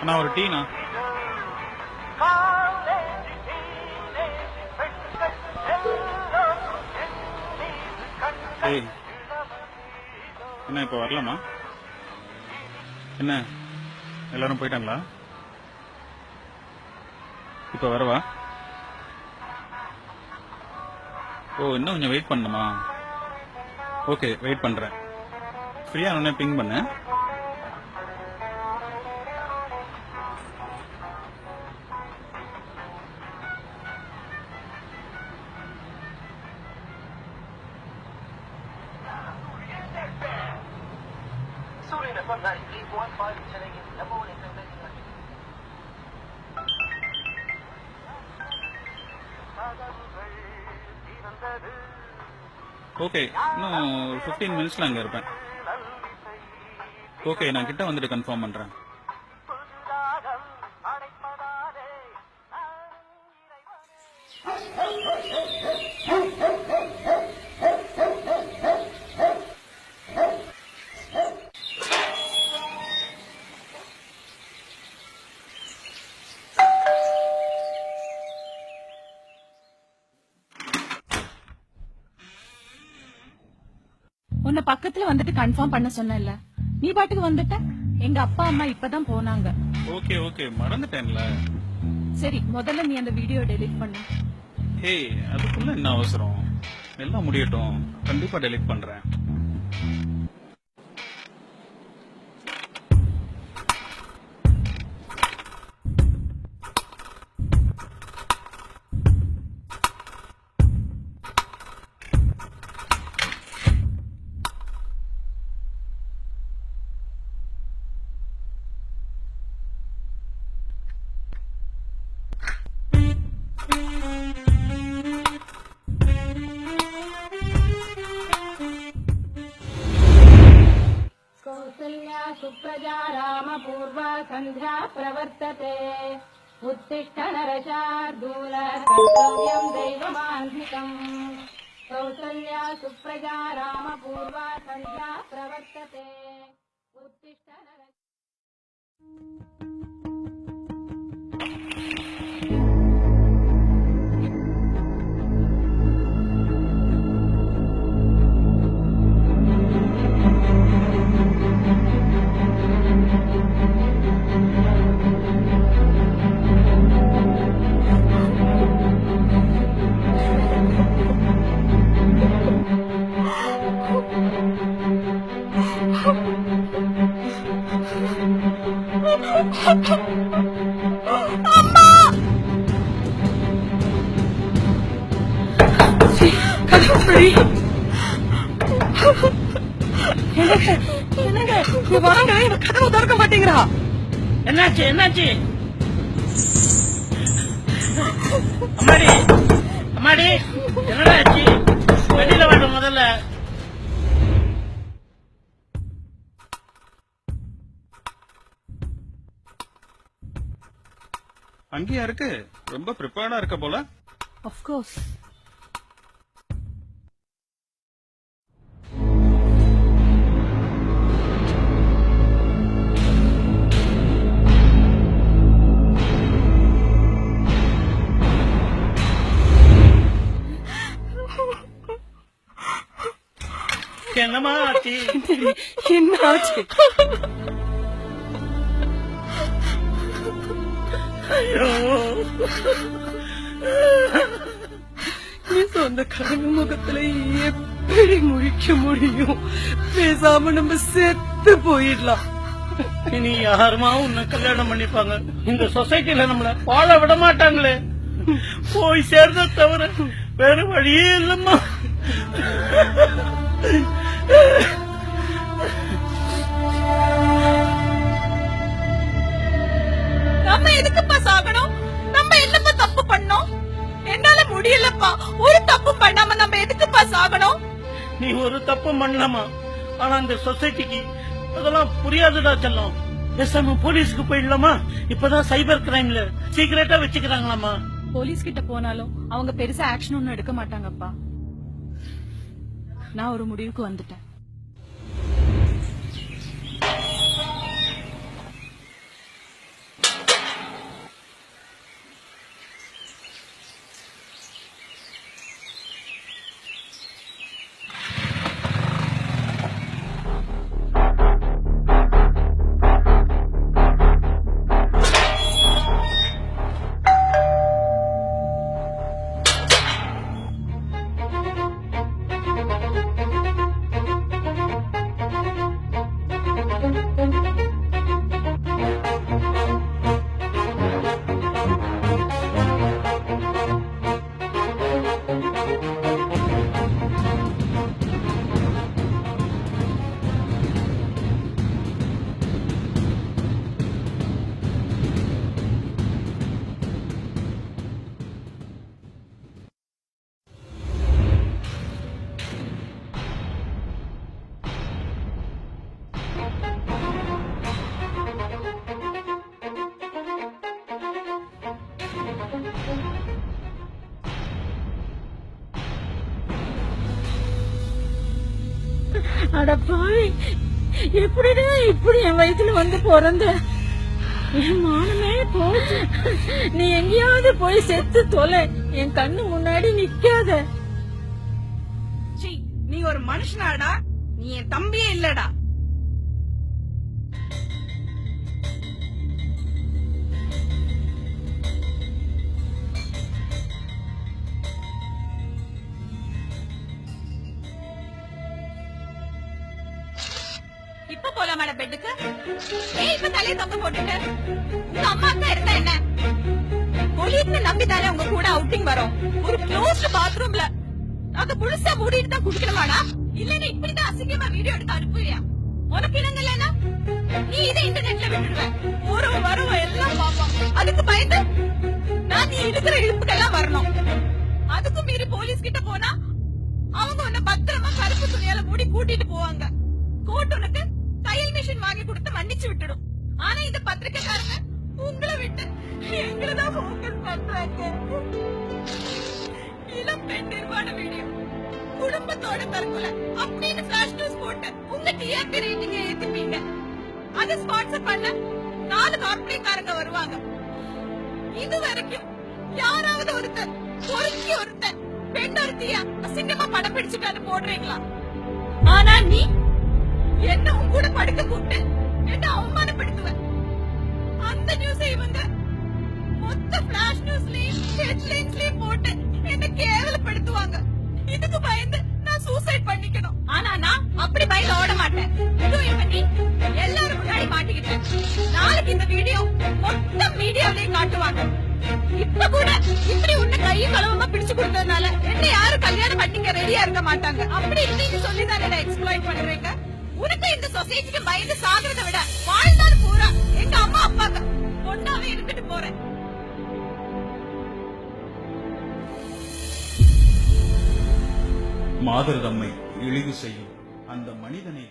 நான் ஒரு டீனா. ஏய் என்ன இப்ப வரலாமா? என்ன எல்லாரும் போயிட்டாங்களா? இப்ப வரவா? ஓ இன்னும் கொஞ்சம் வெயிட் பண்ணணுமா? ஓகே வெயிட் பண்றேன். ஃப்ரீயா உடனே பிங் பண்ணு. ஓகே இன்னும் 15 மினிட்ஸ்ல அங்க இருப்பேன். ஓகே நான் கிட்ட வந்துட்டு கன்ஃபார்ம் பண்றேன். உன்னை பக்கத்துல வந்துட்டு கன்ஃபார்ம் பண்ண சொன்னேன்ல, நீ பாட்டுக்கு வந்துட்ட. எங்க அப்பா அம்மா இப்பதான் போனாங்க. ஓகே ஓகே மறந்துட்டேன்ல. சரி முதல்ல நீ அந்த வீடியோ டெலீட் பண்ணு. ஹே அதுக்குள்ள என்ன அவசரம்? எல்லாம் முடியட்டும், கண்டிப்பா டெலீட் பண்றேன். कौसल्या सुप्रजा रामपूर्वा सन्ध्या प्रवर्तते उत्तिष्ठ नरशार्दूल कर्तव्यं दैवमान्धिकम् कौसल्या सुप्रजा रामपूर्वा सन्ध्या प्रवर्तते उत्तिष्ठ கதவு திறக்க மாட்டேங்கிறா. என்னாச்சு என்னாச்சு? அம்மாடி அம்மாடி என்னடா ஆச்சு? வெளியில வாங்க முதல்ல. அங்கேயா இருக்கு? ரொம்ப ப்ரிப்பேர்டா இருக்க போல. Of course. என்னமா ஆச்சு? என்ன ஆச்சு? ஐயோ நீ சொந்த கனவு முகத்துல எப்படி முழிக்க முடியும்? பேசாம நம்ம செத்து போயிடலாம். இனி யாருமா உன்னை கல்யாணம் பண்ணிப்பாங்க? இந்த சொசைட்டில நம்மள வாழ விட மாட்டாங்களே. போய் சேர்ந்த தவிர வேற வழியே இல்லம்மா. நம்ம எதுக்குப்பா சாகணும்? நம்ம என்னப்பா தப்பு பண்ணோம்? என்னால முடியலப்பா. ஒரு தப்பு பண்ணாம நம்ம எதுக்குப்பா சாகணும்? நீ ஒரு தப்பு பண்ணலாமா? ஆனா இந்த சொசைட்டிக்கு அதெல்லாம் புரியாதுடா செல்லம். பேசாம போலீஸ்க்கு போயிடலாமா? இப்பதான் சைபர் கிரைம்ல சீக்கிரட்டா வச்சுக்கிறாங்களாமா. போலீஸ் கிட்ட போனாலும் அவங்க பெருசா ஆக்ஷன் ஒன்னும் எடுக்க மாட்டாங்கப்பா. நான் ஒரு முடிவுக்கு வந்துட்டேன். அடப்பாய், எப்படிடா இப்படி என் வயித்துல வந்து பிறந்த? என் மானமே போச்சு. நீ எங்கேயாவது போய் செத்து தொலை, என் கண்ணு முன்னாடி நிக்காத. நீ ஒரு மனுஷனாடா? நீ என் தம்பியே இல்லடா. இப்ப போலாமாடா பெட்டுக்கு? ஏன் இப்ப தலையை தொங்க போட்டுட்டு? உங்க அம்மா அக்கா இருந்தா என்ன? போலீஸ்ல நம்பிதானே உங்க கூட அவுட்டிங் வரும். ஒரு க்ளோஸ்ட் பாத்ரூம்ல அத புதுசா மூடிட்டு தான் குடிக்கணுமாடா? இல்லன்னா இப்படிதான் அசிங்கமா வீடியோ எடுத்து அனுப்புவியா? உனக்கு இனங்கலன்னா நீ இதை இன்டர்நெட்ல விட்டுடுவ. ஒரு வரும் எல்லாம் பாப்போம். அதுக்கு பயந்து நான் நீ இருக்கிற இழுப்புக்கெல்லாம் வரணும். அதுக்கும் மீறி போலீஸ் கிட்ட போனா அவங்க உன்னை பத்திரமா கருப்பு துணியால மூடி கூட்டிட்டு போவாங்க. கோர்ட் உனக்கு தையல் மிஷின் வாங்கி கொடுத்து மன்னிச்சு விட்டுடும். ஆனா இந்த பத்திரிக்கைக்காரங்க உங்களை விட்டு எங்களதான் ஃபோக்கஸ் பண்றாங்க. இளம் பெண் நிர்வாண வீடியோ, குடும்பத்தோட தற்கொலை அப்படின்னு ஃபிளாஷ் நியூஸ் போட்டு உங்க டிஆர்பி ரேட்டிங் ஏத்திப்பீங்க. அதை ஸ்பான்சர் பண்ண 4 கார்ப்பரேட்காரங்க வருவாங்க. இது வரைக்கும் யாராவது ஒருத்தர் பெண் ஒருத்தியா அசிங்கமா படம் பிடிச்சிட்டு போடுறீங்களா? ஆனா நீ என்ன உன் கூட படுக்க கூப்பிட்டு என்ன அவமானப்படுத்துவ. அந்த நியூஸ் இவங்க மொத்த பிளாஷ் நியூஸ்லயும் ஹெட்லைன்ஸ்லயும் போட்டு என்ன கேவலப்படுத்துவாங்க. இதுக்கு பயந்து நான் சூசைட் பண்ணிக்கணும். ஆனா நான் அப்படி பயந்து ஓட மாட்டேன். இதுவும் இப்ப நீ எல்லாரும் முன்னாடி மாட்டிக்கிட்டேன். நாளைக்கு இந்த வீடியோ மொத்த மீடியாவிலேயே காட்டுவாங்க. இப்ப கூட இப்படி உன்னை கையும் களவமா பிடிச்சு கொடுத்ததுனால என்ன யாரும் கல்யாணம் பண்ணிக்க ரெடியா இருக்க மாட்டாங்க. அப்படி இப்படின்னு சொல்லிதான் எக்ஸ்ப்ளாய்ட் பண்றீங்க. உனக்கு இந்த சொசைட்டிக்கு பயந்து சாகிறத விட வாழ்ந்தாலும் பூரா எங்க அம்மா அப்பாக்கு பொண்ணாவே இருந்துட்டு போறேன். மாதர் தம்மை இழிவு செய்யும் அந்த மனிதனை